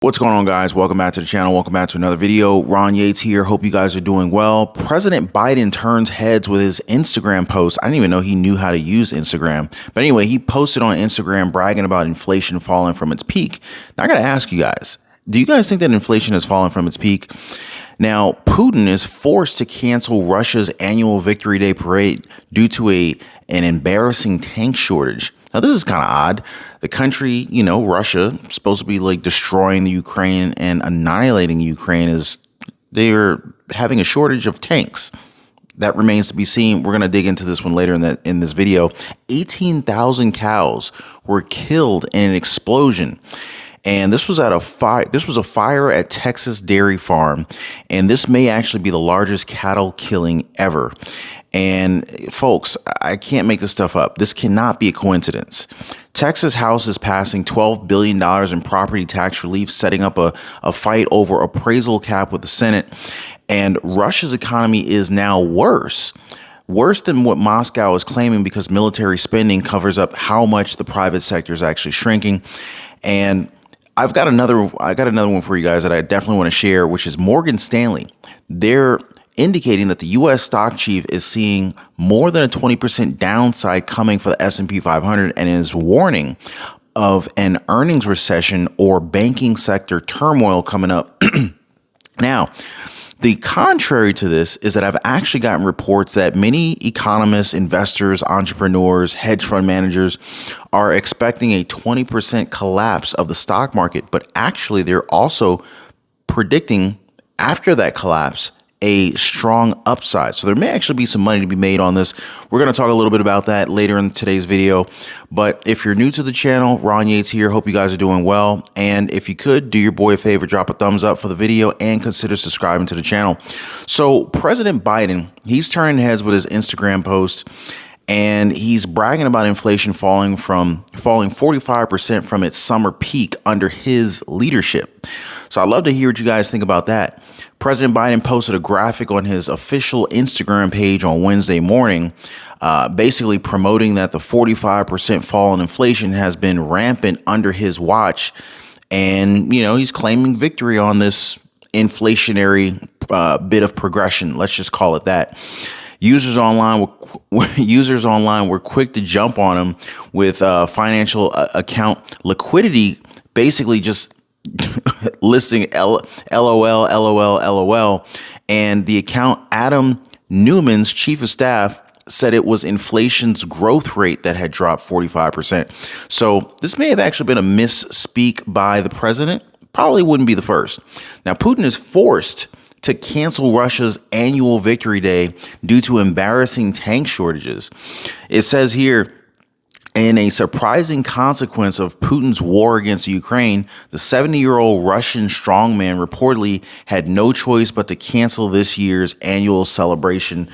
What's going on, guys? Welcome back to the channel. Welcome back to another video. Ron Yates here. Hope you guys are doing well. President Biden turns heads with his Instagram post. I didn't even know he knew how to use Instagram. But anyway, he posted on Instagram bragging about inflation falling from its peak. Now, I got to ask you guys, do you guys think that inflation has fallen from its peak? Now, Putin is forced to cancel Russia's annual Victory Day parade due to an embarrassing tank shortage. Now, this is kind of odd. The country, Russia, supposed to be like destroying the Ukraine and annihilating Ukraine, is they're having a shortage of tanks. That remains to be seen. We're going to dig into this one later in this video. 18,000 cows were killed in an explosion. And this was at a fire. This was a fire at Texas dairy farm. And this may actually be the largest cattle killing ever. And folks, I can't make this stuff up. This cannot be a coincidence. Texas House is passing $12 billion in property tax relief, setting up a fight over appraisal cap with the Senate. And Russia's economy is now worse than what Moscow is claiming, because military spending covers up how much the private sector is actually shrinking. And I got another one for you guys that I definitely want to share, which is Morgan Stanley. They're indicating that the U.S. stock chief is seeing more than a 20% downside coming for the S&P 500 and is warning of an earnings recession or banking sector turmoil coming up. Now, the contrary to this is that I've actually gotten reports that many economists, investors, entrepreneurs, hedge fund managers are expecting a 20% collapse of the stock market, but actually they're also predicting after that collapse a strong upside. So there may actually be some money to be made on this. We're going to talk a little bit about that later in today's video. But if you're new to the channel, Ron Yates here. Hope you guys are doing well. And if you could, do your boy a favor, drop a thumbs up for the video and consider subscribing to the channel. So President Biden, he's turning heads with his Instagram post, and he's bragging about inflation falling 45% from its summer peak under his leadership. So I'd love to hear what you guys think about that. President Biden posted a graphic on his official Instagram page on Wednesday morning, basically promoting that the 45% fall in inflation has been rampant under his watch. And, he's claiming victory on this inflationary bit of progression. Let's just call it that. Users online were quick to jump on him with financial account liquidity, basically just listing LOL. And the account Adam Newman's chief of staff said it was inflation's growth rate that had dropped 45%. So this may have actually been a misspeak by the president. Probably wouldn't be the first. Now, Putin is forced to cancel Russia's annual Victory Day due to embarrassing tank shortages. It says here, in a surprising consequence of Putin's war against Ukraine, the 70-year-old Russian strongman reportedly had no choice but to cancel this year's annual celebration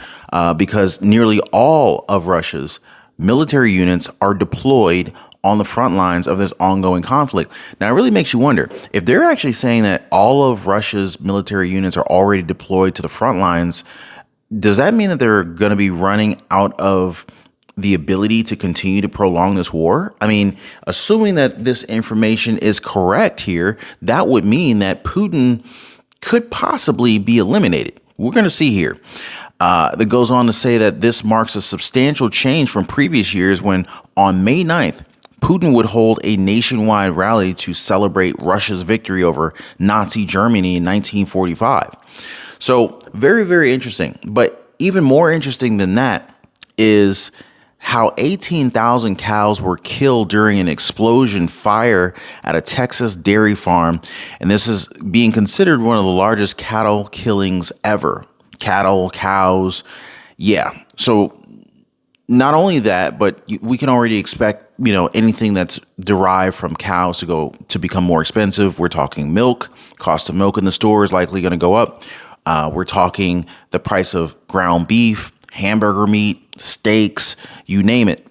because nearly all of Russia's military units are deployed on the front lines of this ongoing conflict. Now, it really makes you wonder, if they're actually saying that all of Russia's military units are already deployed to the front lines, does that mean that they're going to be running out of the ability to continue to prolong this war? I mean, assuming that this information is correct here, that would mean that Putin could possibly be eliminated. We're going to see here. That goes on to say that this marks a substantial change from previous years when on May 9th, Putin would hold a nationwide rally to celebrate Russia's victory over Nazi Germany in 1945. So very, very interesting. But even more interesting than that is how 18,000 cows were killed during an explosion fire at a Texas dairy farm. And this is being considered one of the largest cattle killings ever. Cattle, cows. Yeah. So not only that, but we can already expect, anything that's derived from cows to become more expensive. We're talking milk. Cost of milk in the store is likely going to go up. We're talking the price of ground beef, hamburger meat, steaks, you name it.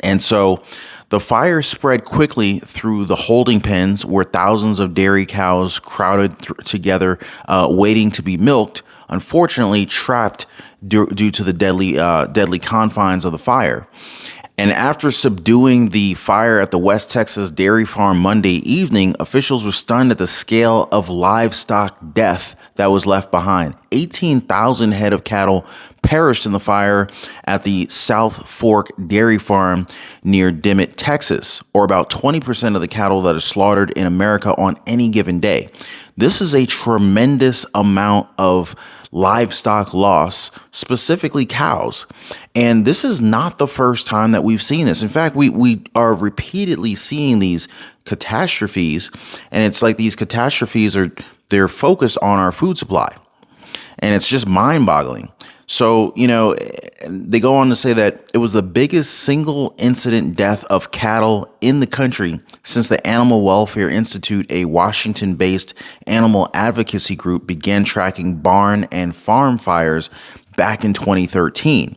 And so the fire spread quickly through the holding pens where thousands of dairy cows crowded together, waiting to be milked, unfortunately trapped due to the deadly confines of the fire. And after subduing the fire at the West Texas dairy farm Monday evening, officials were stunned at the scale of livestock death that was left behind. 18,000 head of cattle perished in the fire at the South Fork Dairy Farm near Dimmitt, Texas, or about 20% of the cattle that are slaughtered in America on any given day. This is a tremendous amount of livestock loss, specifically cows. And this is not the first time that we've seen this. In fact, we are repeatedly seeing these catastrophes, and it's like these catastrophes they're focused on our food supply. And it's just mind-boggling. So, they go on to say that it was the biggest single incident death of cattle in the country since the Animal Welfare Institute, a Washington-based animal advocacy group, began tracking barn and farm fires back in 2013.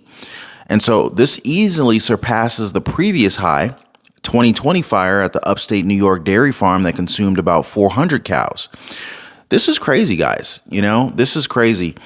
And so this easily surpasses the previous high, 2020 fire at the upstate New York dairy farm that consumed about 400 cows. This is crazy, guys. This is crazy.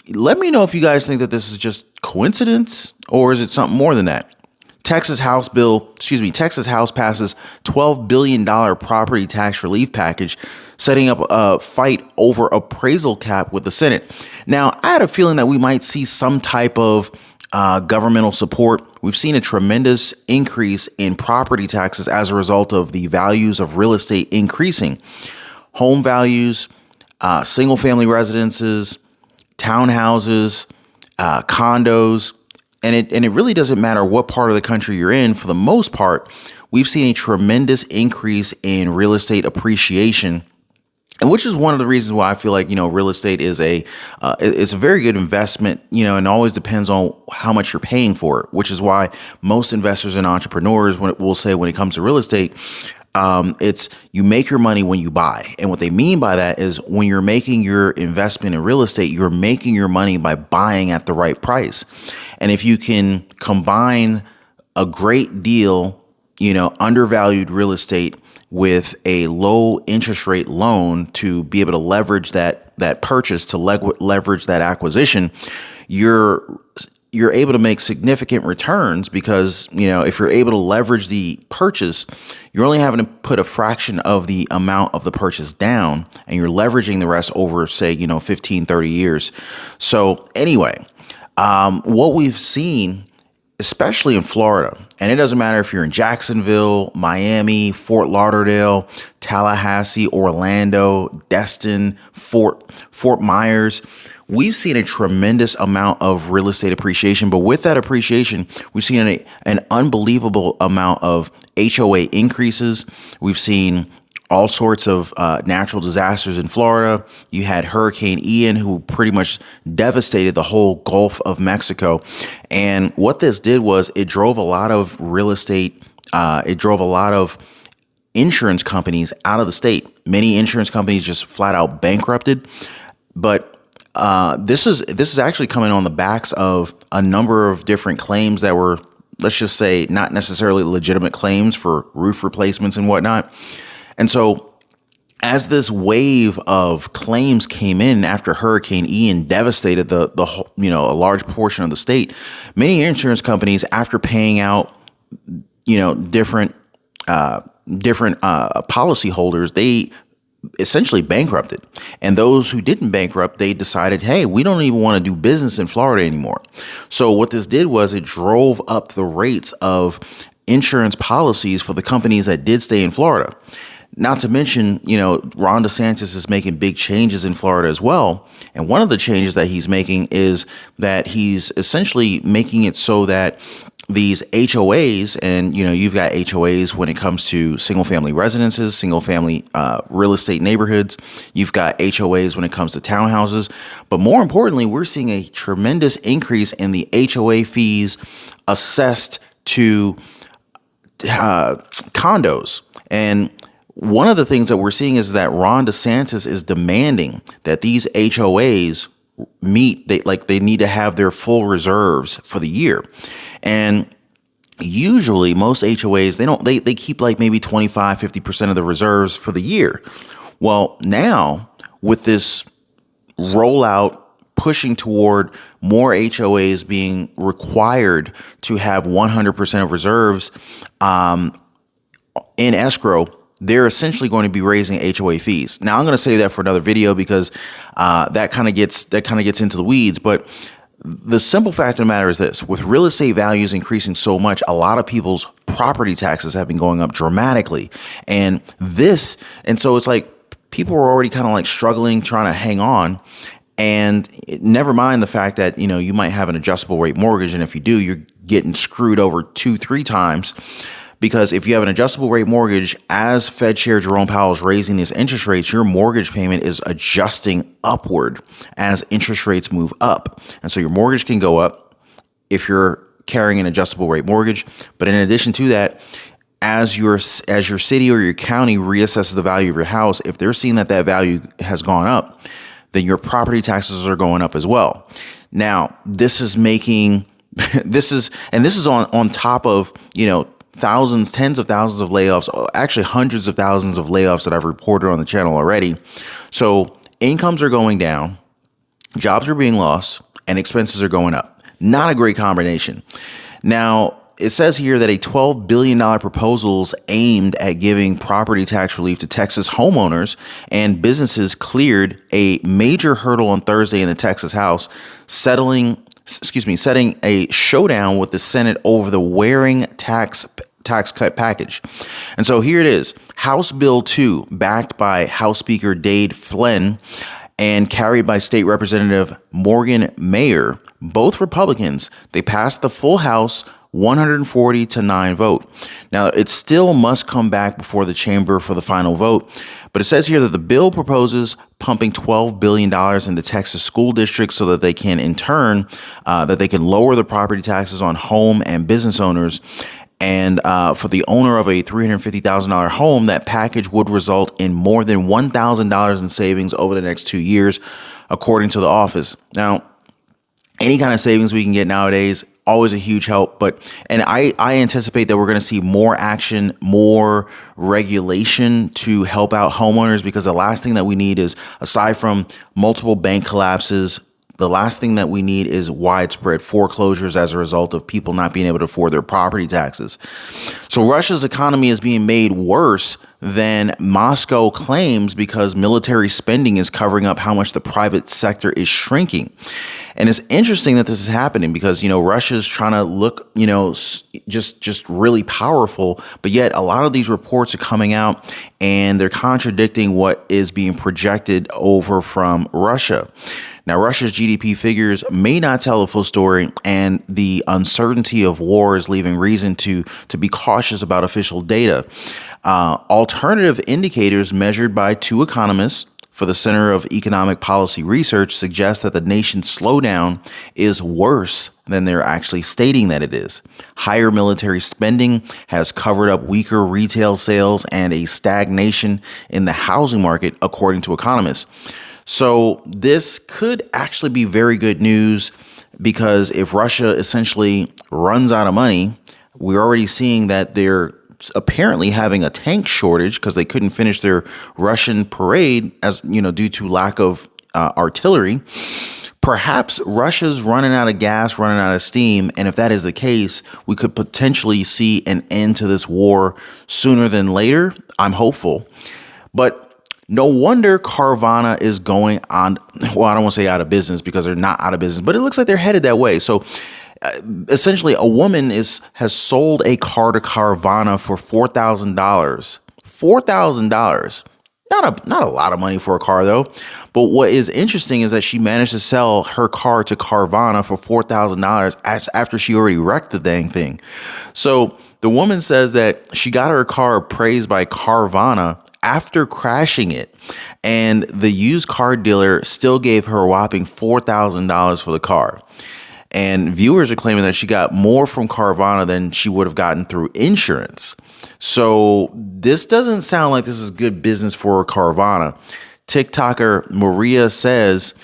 Let me know if you guys think that this is just coincidence or is it something more than that. Texas House passes $12 billion property tax relief package, setting up a fight over appraisal cap with the Senate. Now, I had a feeling that we might see some type of governmental support. We've seen a tremendous increase in property taxes as a result of the values of real estate increasing. Home values, single family residences, townhouses, condos, and it really doesn't matter what part of the country you're in. For the most part, we've seen a tremendous increase in real estate appreciation, and which is one of the reasons why I feel like real estate is it's a very good investment. And always depends on how much you're paying for it, which is why most investors and entrepreneurs will say when it comes to real estate, it's you make your money when you buy. And what they mean by that is when you're making your investment in real estate, you're making your money by buying at the right price. And if you can combine a great deal, undervalued real estate with a low interest rate loan to be able to leverage that purchase, to leverage that acquisition, you're able to make significant returns because, if you're able to leverage the purchase, you're only having to put a fraction of the amount of the purchase down and you're leveraging the rest over, say, 15, 30 years. So anyway, what we've seen, especially in Florida, and it doesn't matter if you're in Jacksonville, Miami, Fort Lauderdale, Tallahassee, Orlando, Destin, Fort Myers, we've seen a tremendous amount of real estate appreciation. But with that appreciation, we've seen an unbelievable amount of HOA increases. We've seen all sorts of natural disasters in Florida. You had Hurricane Ian, who pretty much devastated the whole Gulf of Mexico. And what this did was it drove a lot of real estate. It drove a lot of insurance companies out of the state. Many insurance companies just flat out bankrupted. But this is actually coming on the backs of a number of different claims that were, let's just say, not necessarily legitimate claims for roof replacements and whatnot. And so as this wave of claims came in after Hurricane Ian devastated the whole, a large portion of the state, many insurance companies, after paying out, different policyholders, they essentially bankrupted. And those who didn't bankrupt, they decided, hey, we don't even want to do business in Florida anymore. So what this did was it drove up the rates of insurance policies for the companies that did stay in Florida. Not to mention, Ron DeSantis is making big changes in Florida as well. And one of the changes that he's making is that he's essentially making it so that these HOAs, and you've got HOAs when it comes to single family residences, single family real estate neighborhoods. You've got HOAs when it comes to townhouses. But more importantly, we're seeing a tremendous increase in the HOA fees assessed to condos. And one of the things that we're seeing is that Ron DeSantis is demanding that these HOAs they need to have their full reserves for the year. And usually most HOAs, they keep like maybe 25, 50% of the reserves for the year. Well, now with this rollout pushing toward more HOAs being required to have 100% of reserves in escrow. They're essentially going to be raising HOA fees. Now, I'm going to save that for another video because that kind of gets into the weeds. But the simple fact of the matter is this: with real estate values increasing so much, a lot of people's property taxes have been going up dramatically. And so it's like people are already kind of like struggling, trying to hang on. And never mind the fact that, you might have an adjustable rate mortgage. And if you do, you're getting screwed over 2-3 times. Because if you have an adjustable rate mortgage, as Fed Chair Jerome Powell is raising these interest rates, your mortgage payment is adjusting upward as interest rates move up. And so your mortgage can go up if you're carrying an adjustable rate mortgage. But in addition to that, as your city or your county reassesses the value of your house, if they're seeing that value has gone up, then your property taxes are going up as well. Now, this is on top of, thousands, tens of thousands of layoffs, actually hundreds of thousands of layoffs that I've reported on the channel already. So incomes are going down, jobs are being lost, and expenses are going up. Not a great combination. Now, it says here that a $12 billion proposal is aimed at giving property tax relief to Texas homeowners and businesses cleared a major hurdle on Thursday in the Texas House, setting a showdown with the Senate over the Waring tax cut package. And so here it is. House Bill 2, backed by House Speaker Dade Flynn and carried by State Representative Morgan Mayer, both Republicans. They passed the full House 140-9 vote. Now, it still must come back before the chamber for the final vote, but it says here that the bill proposes pumping $12 billion into Texas school districts so that they can, in turn, lower the property taxes on home and business owners. And for the owner of a $350,000 home, that package would result in more than $1,000 in savings over the next 2 years, according to the office. Now, any kind of savings we can get nowadays, always a huge help. And I anticipate that we're going to see more action, more regulation to help out homeowners, because the last thing that we need is, aside from multiple bank collapses, the last thing that we need is widespread foreclosures as a result of people not being able to afford their property taxes. So Russia's economy is being made worse than Moscow claims because military spending is covering up how much the private sector is shrinking. And it's interesting that this is happening because, Russia's trying to look, just really powerful. But yet a lot of these reports are coming out and they're contradicting what is being projected over from Russia. Now, Russia's GDP figures may not tell the full story, and the uncertainty of war is leaving reason to be cautious about official data. Alternative indicators measured by two economists for the Center of Economic Policy Research suggest that the nation's slowdown is worse than they're actually stating that it is. Higher military spending has covered up weaker retail sales and a stagnation in the housing market, according to economists. So this could actually be very good news, because if Russia essentially runs out of money, we're already seeing that they're apparently having a tank shortage because they couldn't finish their Russian parade due to lack of artillery. Perhaps Russia's running out of gas, running out of steam. And if that is the case, we could potentially see an end to this war sooner than later. I'm hopeful. But no wonder Carvana is going on. Well, I don't want to say out of business, because they're not out of business, but it looks like they're headed that way. So essentially, a woman has sold a car to Carvana for $4,000. $4,000. Not a lot of money for a car, though. But what is interesting is that she managed to sell her car to Carvana for $4,000 after she already wrecked the dang thing. So the woman says that she got her car appraised by Carvana after crashing it, and the used car dealer still gave her a whopping $4,000 for the car. And viewers are claiming that she got more from Carvana than she would have gotten through insurance. So this doesn't sound like this is good business for Carvana. TikToker Maria says,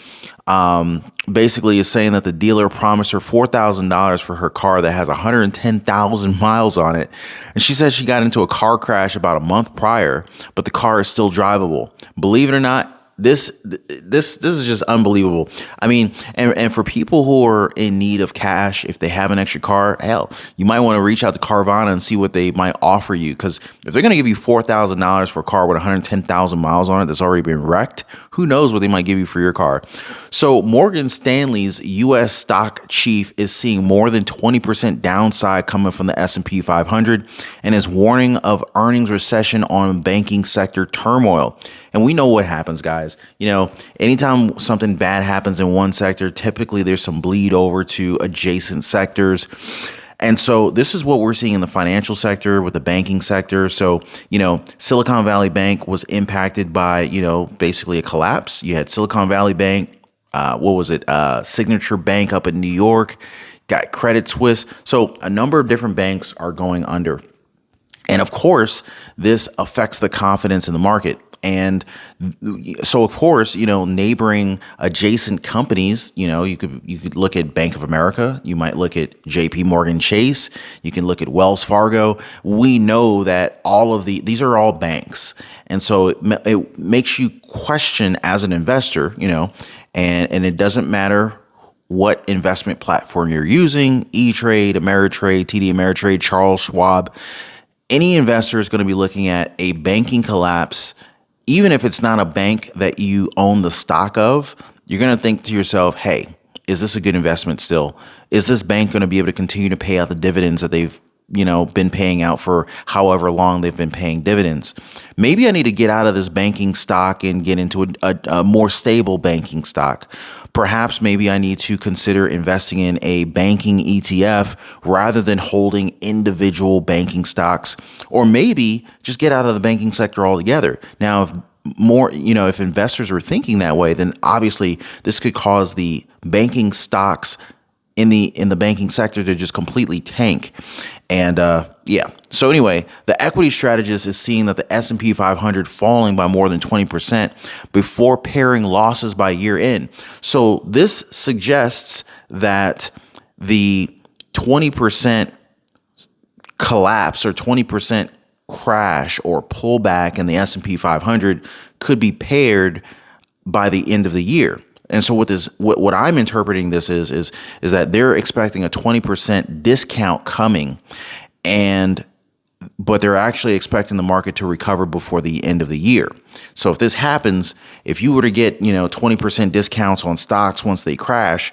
basically is saying that the dealer promised her $4,000 for her car that has 110,000 miles on it. And she says she got into a car crash about a month prior, but the car is still drivable. Believe it or not, This is just unbelievable. I mean, and for people who are in need of cash, if they have an extra car, hell, you might want to reach out to Carvana and see what they might offer you. Because if they're going to give you $4,000 for a car with 110,000 miles on it that's already been wrecked, who knows what they might give you for your car. So Morgan Stanley's U.S. stock chief is seeing more than 20% downside coming from the S&P 500 and is warning of earnings recession on banking sector turmoil. And we know what happens, guys. You know, anytime something bad happens in one sector, typically there's some bleed over to adjacent sectors. And so this is what we're seeing in the financial sector with the banking sector. So, you know, Silicon Valley Bank was impacted by, you know, basically a collapse. You had Silicon Valley Bank, Signature Bank up in New York, got Credit Suisse. So a number of different banks are going under. And of course, this affects the confidence in the market. And so, of course, you know, neighboring adjacent companies, you know, you could look at Bank of America. You might look at JP Morgan Chase. You can look at Wells Fargo. We know that all of these are all banks. And so it makes you question as an investor, you know, and it doesn't matter what investment platform you're using, E-Trade, Ameritrade, TD Ameritrade, Charles Schwab. Any investor is going to be looking at a banking collapse. Even if it's not a bank that you own the stock of, you're going to think to yourself, hey, is this a good investment still? Is this bank going to be able to continue to pay out the dividends that they've, you know, been paying out for however long they've been paying dividends? Maybe I need to get out of this banking stock and get into a more stable banking stock. Perhaps maybe I need to consider investing in a banking ETF rather than holding individual banking stocks, or maybe just get out of the banking sector altogether. Now, if investors are thinking that way, then obviously this could cause the banking stocks in the banking sector to just completely tank. And so anyway, the equity strategist is seeing that the S&P 500 falling by more than 20% before pairing losses by year end. So this suggests that the 20% collapse or 20% crash or pullback in the S&P 500 could be paired by the end of the year. And so what I'm interpreting this is that they're expecting a 20% discount coming, but they're actually expecting the market to recover before the end of the year. So if this happens, if you were to get, 20% discounts on stocks once they crash,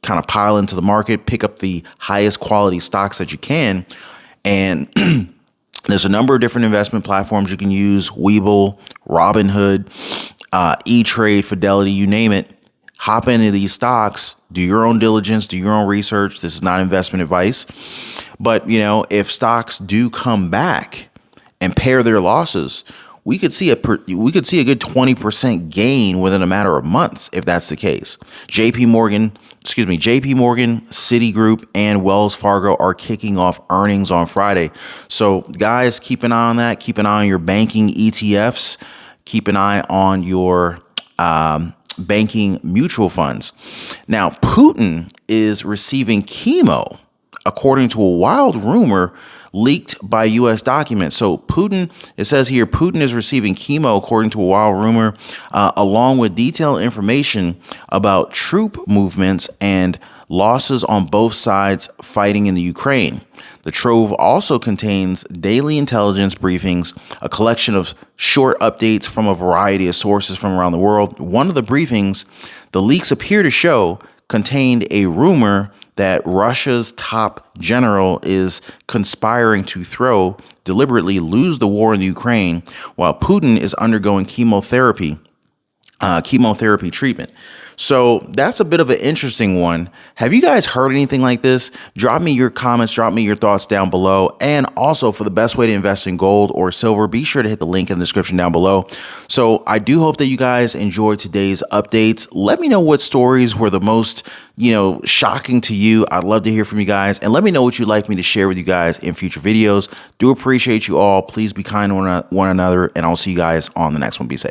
kind of pile into the market, pick up the highest quality stocks that you can, and there's a number of different investment platforms you can use: Webull, Robinhood, E-Trade, Fidelity, you name it. Hop into these stocks, do your own diligence, do your own research. This is not investment advice. But, if stocks do come back and pair their losses, we could see a good 20% gain within a matter of months if that's the case. JP Morgan, Citigroup, and Wells Fargo are kicking off earnings on Friday. So guys, keep an eye on that. Keep an eye on your banking ETFs. Keep an eye on your banking mutual funds. Now, Putin is receiving chemo, according to a wild rumor leaked by U.S. documents. So it says here, Putin is receiving chemo, according to a wild rumor, along with detailed information about troop movements and losses on both sides fighting in the Ukraine. The trove also contains daily intelligence briefings, a collection of short updates from a variety of sources from around the world. One of the briefings the leaks appear to show contained a rumor that Russia's top general is conspiring to deliberately lose the war in the Ukraine while Putin is undergoing chemotherapy treatment. So that's a bit of an interesting one. Have you guys heard anything like this? Drop me your comments, drop me your thoughts down below. And also, for the best way to invest in gold or silver, be sure to hit the link in the description down below. So I do hope that you guys enjoyed today's updates. Let me know what stories were the most, shocking to you. I'd love to hear from you guys, and let me know what you'd like me to share with you guys in future videos. Do appreciate you all. Please be kind to one another, and I'll see you guys on the next one. Be safe.